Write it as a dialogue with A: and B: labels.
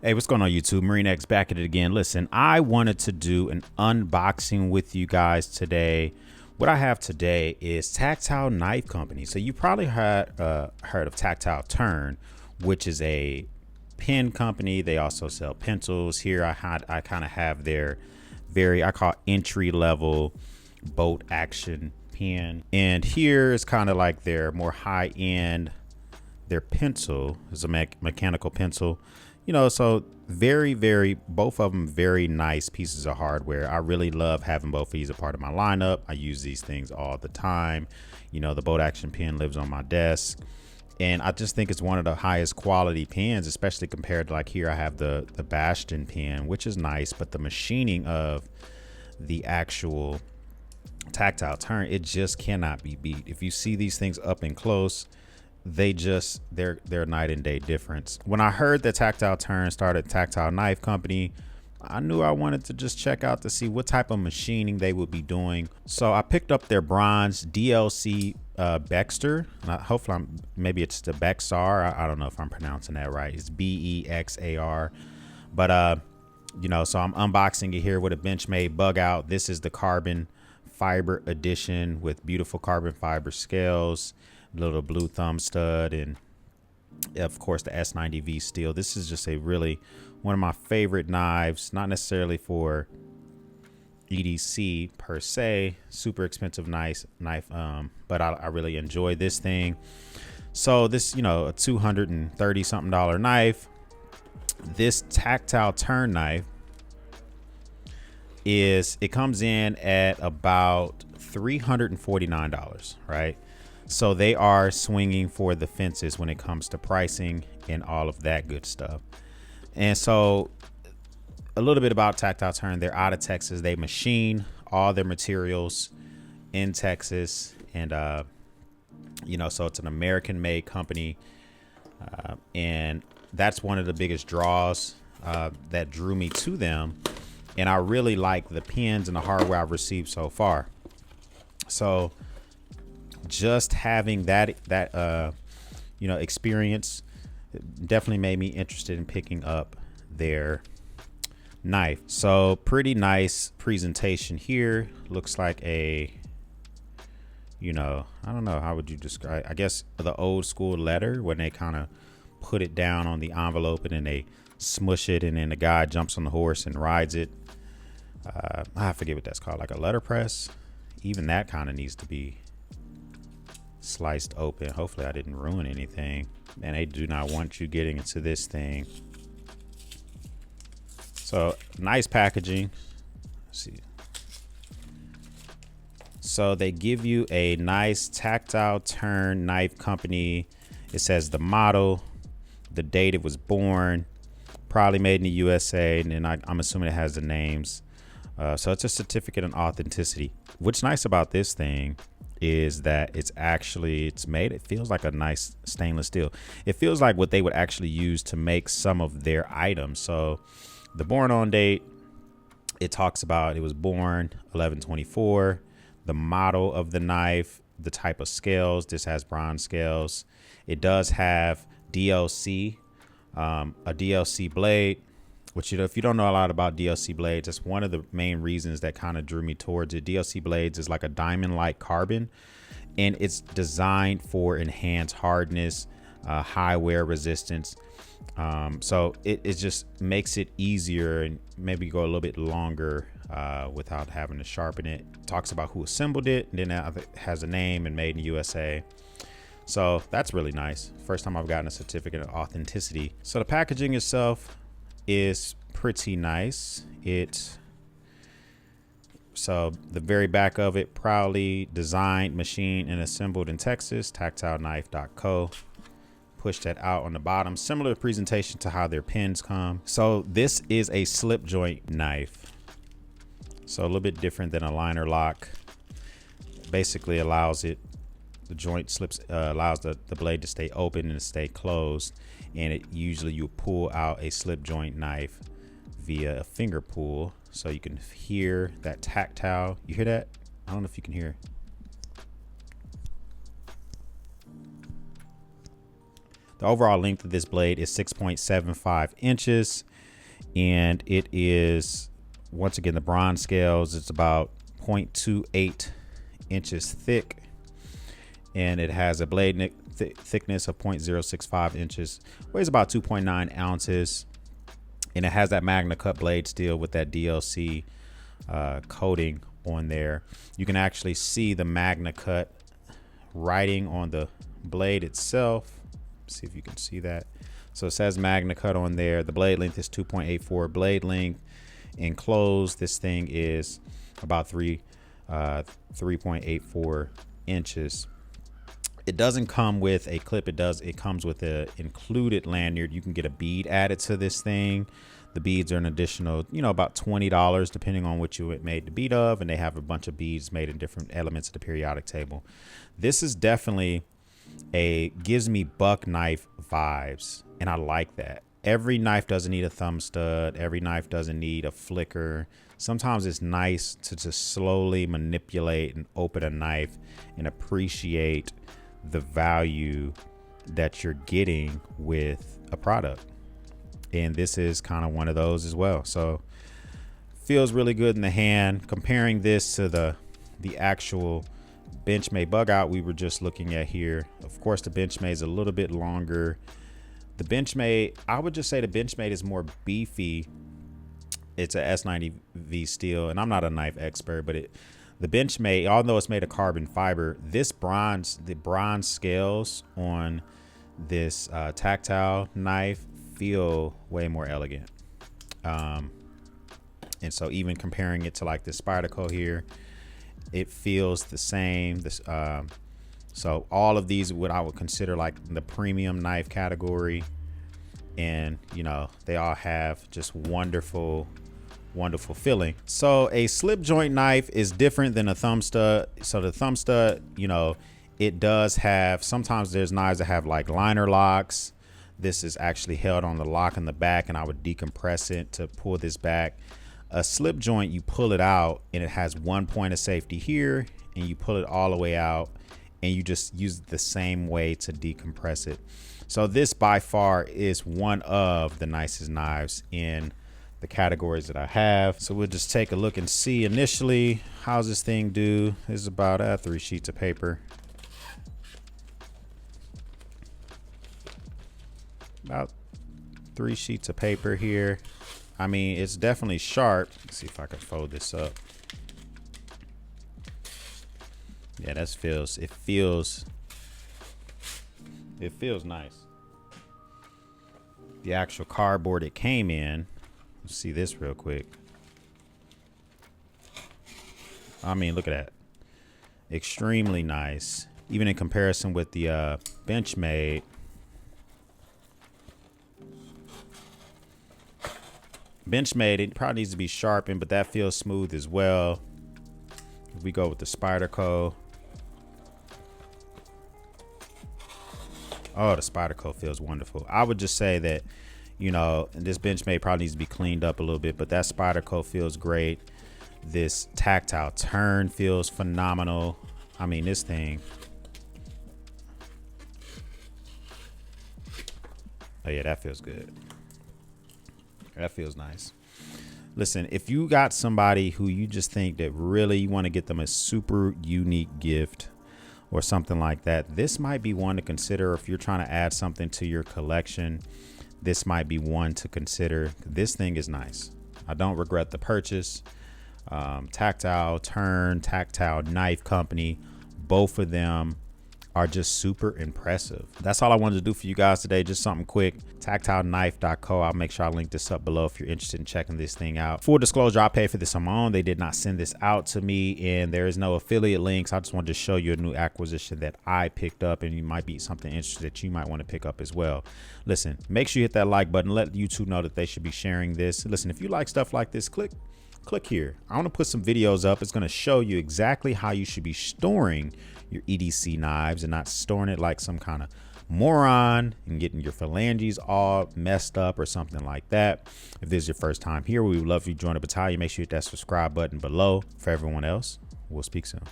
A: Hey, what's going on YouTube? Marine X back at it again. Listen, I wanted to do an unboxing with you guys today. What I have today is Tactile Knife Company. So you probably heard of Tactile Turn, which is a pen company. They also sell pencils. Here I kind of have their I call entry level bolt action pen. And here is kind of like their more high end, their pencil is a mechanical pencil. You know, so both of them very nice pieces of hardware. I really love having both of these a part of my lineup. I use these things all the time. You know, the bolt action pen lives on my desk, and I just think it's one of the highest quality pens, especially compared to, like, here I have the Bastion pen, which is nice, but the machining of the actual Tactile Turn, it just cannot be beat. If you see these things up and close, they're night and day difference. When I heard that Tactile Turn started Tactile Knife Company, I knew I wanted to just check out to see what type of machining they would be doing. So I picked up their bronze DLC Bexar. Hopefully maybe it's the Bexar. I don't know if I'm pronouncing that right. It's Bexar. But you know, so I'm unboxing it here with a Benchmade bug out. This is the carbon fiber edition with beautiful carbon fiber scales, little blue thumb stud, and of course the S90V steel. This is just one of my favorite knives, not necessarily for EDC per se, super expensive knife, but I really enjoy this thing. So this, you know, a $230 something knife. This Tactile Turn knife it comes in at about $349, right? So they are swinging for the fences when it comes to pricing and all of that good stuff. And so a little bit about Tactile Turn. They're out of Texas. They machine all their materials in Texas. And, you know, so it's an American made company. And that's one of the biggest draws that drew me to them. And I really like the pens and the hardware I've received so far. So just having that you know, experience definitely made me interested in picking up their knife. So pretty nice presentation here. Looks like a, you know, I don't know, how would you describe, I guess the old school letter when they kind of put it down on the envelope and then they smush it and then the guy jumps on the horse and rides it. I forget what that's called, like a letterpress. Even that kind of needs to be sliced open. Hopefully I didn't ruin anything, and they do not want you getting into this thing. So nice packaging. Let's see. So they give you a nice Tactile Turn Knife Company. It says the model, the date it was born, probably made in the USA, and then I'm assuming it has the names. So it's a certificate of authenticity. What's nice about this thing is that it feels like a nice stainless steel. It feels like what they would actually use to make some of their items. So the born on date, it talks about it was born 11/24, the model of the knife, the type of scales. This has bronze scales. It does have DLC, a DLC blade, which, you know, if you don't know a lot about DLC blades, that's one of the main reasons that kind of drew me towards it. DLC blades is like a diamond-like carbon, and it's designed for enhanced hardness, high wear resistance. So it just makes it easier and maybe go a little bit longer without having to sharpen it. Talks about who assembled it, and then it has a name and made in the USA. So that's really nice. First time I've gotten a certificate of authenticity. So the packaging itself is pretty nice. So the very back of it, proudly designed, machined, and assembled in Texas, tactileknife.co. Push that out on the bottom. Similar presentation to how their pens come. So this is a slip joint knife. So a little bit different than a liner lock. Basically allows the joint slips, allows the blade to stay open and to stay closed. And usually you pull out a slip joint knife via a finger pull, so you can hear that tactile. You hear that? I don't know if you can hear. The overall length of this blade is 6.75 inches. and it is, once again, the bronze scales. It's about 0.28 inches thick, and it has a blade thickness of 0.065 inches, weighs about 2.9 ounces, and it has that Magna Cut blade steel with that DLC coating on there. You can actually see the Magna Cut writing on the blade itself. See if you can see that. So it says Magna Cut on there. The blade length is 2.84. Blade length enclosed, this thing is about 3.84 inches. It doesn't come with a clip. It comes with a included lanyard. You can get a bead added to this thing. The beads are an additional, about $20 depending on what you made the bead of, and they have a bunch of beads made in different elements of the periodic table. This is definitely gives me buck knife vibes, and I like that. Every knife doesn't need a thumb stud. Every knife doesn't need a flicker. Sometimes it's nice to just slowly manipulate and open a knife and appreciate the value that you're getting with a product. And this is kind of one of those as well. So feels really good in the hand. Comparing this to the actual Benchmade bug out we were just looking at here. Of course, the Benchmade is a little bit longer. The Benchmade, I would just say the Benchmade is more beefy. It's a S90V steel, and I'm not a knife expert, but the Benchmade, although it's made of carbon fiber, the bronze scales on this tactile knife feel way more elegant. And so even comparing it to like this Spyderco here, it feels the same. So all of these, what I would consider like the premium knife category, and they all have just wonderful feeling. So a slip joint knife is different than a thumb stud. So the thumb stud, it does have, sometimes there's knives that have like liner locks. This is actually held on the lock in the back, and I would decompress it to pull this back. A slip joint, you pull it out and it has one point of safety here, and you pull it all the way out, and you just use it the same way to decompress it. So this by far is one of the nicest knives in the categories that I have. So we'll just take a look and see initially, how's this thing do? This is about 3 sheets of paper. About 3 sheets of paper here. I mean, it's definitely sharp. Let's see if I can fold this up. Yeah, it feels nice. The actual cardboard it came in, let's see this real quick. I mean, look at that. Extremely nice. Even in comparison with the Benchmade. Benchmade, it probably needs to be sharpened, but that feels smooth as well. If we go with the Spyderco. Oh, the Spyderco feels wonderful. I would just say that, this Benchmade probably needs to be cleaned up a little bit, but that Spyderco feels great. This tactile turn feels phenomenal. I mean, this thing. Oh yeah, that feels good. That feels nice. Listen, if you got somebody who you just think that really you want to get them a super unique gift or something like that, this might be one to consider. If you're trying to add something to your collection, this might be one to consider. This thing is nice. I don't regret the purchase. Tactile Knife Company, both of them are just super impressive. That's all I wanted to do for you guys today. Just something quick. TactileKnife.co. I'll make sure I link this up below if you're interested in checking this thing out. Full disclosure, I paid for this on my own. They did not send this out to me, and there is no affiliate links. I just wanted to show you a new acquisition that I picked up, and you might be something interesting that you might want to pick up as well. Listen, make sure you hit that like button. Let YouTube know that they should be sharing this. Listen, if you like stuff like this, click here. I want to put some videos up. It's going to show you exactly how you should be storing your EDC knives and not storing it like some kind of moron and getting your phalanges all messed up or something like that. If this is your first time here, we would love for you to join the battalion. Make sure you hit that subscribe button below. For everyone else, we'll speak soon.